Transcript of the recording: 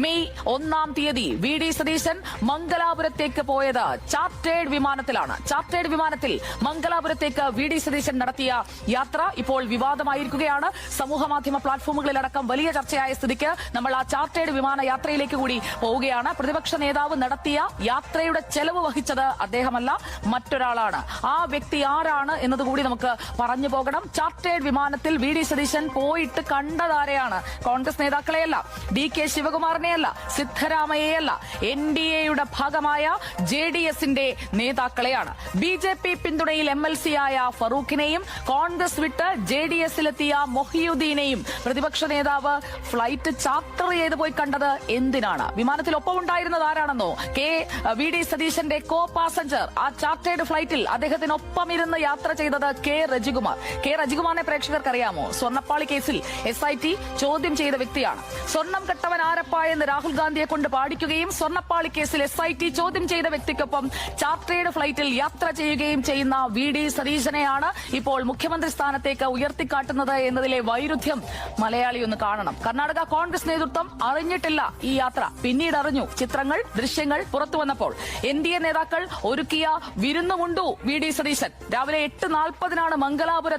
May 1-ാം തീയതി V D Satheesan മംഗലാപുരത്തേക്ക് പോയത് chartered വിമാനത്തിലാണ്. ചാർട്ടേഡ് വിമാനത്തിൽ മംഗലാപുരത്തേക്ക് വി ഡി സതീശൻ നടത്തിയ യാത്ര ഇപ്പോൾ വിവാദമായിരിക്കുകയാണ്. സമൂഹമാധ്യമ പ്ലാറ്റ്ഫോമുകളിലടക്കം വലിയ ചർച്ചയായ സ്ഥിതിക്ക് നമ്മൾ ആ ചാർട്ടേഡ് വിമാന യാത്രയിലേക്ക് കൂടി പോവുകയാണ്. പ്രതിപക്ഷ നേതാവ് നടത്തിയ യാത്രയുടെ ചെലവ് വഹിച്ചത് അദ്ദേഹമല്ല, മറ്റൊരാളാണ്. ആ വ്യക്തി ആരാണ് എന്നതുകൂടി നമുക്ക് പറഞ്ഞു പോകണം. ചാർട്ടേഡ് വിമാനത്തിൽ വി ഡി സതീശൻ പോയിട്ട് കണ്ടതാരെയാണ്? കോൺഗ്രസ് നേതാക്കളെയല്ല, ഡി കെ ശിവകുമാറിനെയല്ല, സിദ്ധരാമയ്യയല്ല, NDAയുടെ ഭാഗമായ JDSന്റെ നേതാക്കളെയാണ്. BJP പിന്തുണയിൽ MLC ആയ ഫറൂഖിനെയും കോൺഗ്രസ് വിട്ട് JDSലെത്തിയ മൊഹിയുദ്ദീനെയും പ്രതിപക്ഷ നേതാവ് ഫ്ലൈറ്റ് ചാർട്ടർ ചെയ്ത് പോയി കണ്ടത് എന്തിനാണ്? വിമാനത്തിൽ ഒപ്പമുണ്ടായിരുന്നത് ആരാണെന്നോ? വി ഡി സതീശന്റെ കോ പാസഞ്ചർ, ആ ചാർട്ടേഡ് ഫ്ലൈറ്റിൽ അദ്ദേഹത്തിനൊപ്പം ഇരുന്ന് യാത്ര ചെയ്തത് കെ റജികുമാർ. കെ റജികുമാറിനെ പ്രേക്ഷകർക്ക് അറിയാമോ? സ്വർണ്ണപ്പാളി കേസിൽ SIT ചോദ്യം ചെയ്ത വ്യക്തിയാണ്. സ്വർണം കെട്ടവൻ ആരപ്പ എന്ന് രാഹുൽ ഗാന്ധിയെ കൊണ്ട് പാടിക്കുകയും സ്വർണ്ണപ്പാളി കേസിൽ SIT ചോദ്യം ചെയ്ത വ്യക്തിക്കൊപ്പം ചാർട്ടേഡ് ഫ്ലൈറ്റിൽ യാത്ര ചെയ്യുകയും ചെയ്യുന്ന വി ഡി സതീശനെയാണ് ഇപ്പോൾ മുഖ്യമന്ത്രി സ്ഥാനത്തേക്ക് ഉയർത്തിക്കാട്ടുന്നത് എന്നതിലെ വൈരുദ്ധ്യം മലയാളി ഒന്ന് കാണണം. കർണാടക കോൺഗ്രസ് നേതൃത്വം അറിഞ്ഞിട്ടില്ല ഈ യാത്ര, പിന്നീട് അറിഞ്ഞു. ചിത്രങ്ങൾ, ദൃശ്യങ്ങൾ പുറത്തു വന്നപ്പോൾ NDA നേതാക്കൾ ഒരുക്കിയ വിരുന്നുമുണ്ടു വി ഡി സതീശൻ. രാവിലെ 8:40-നാണ് മംഗലാപുരത്ത്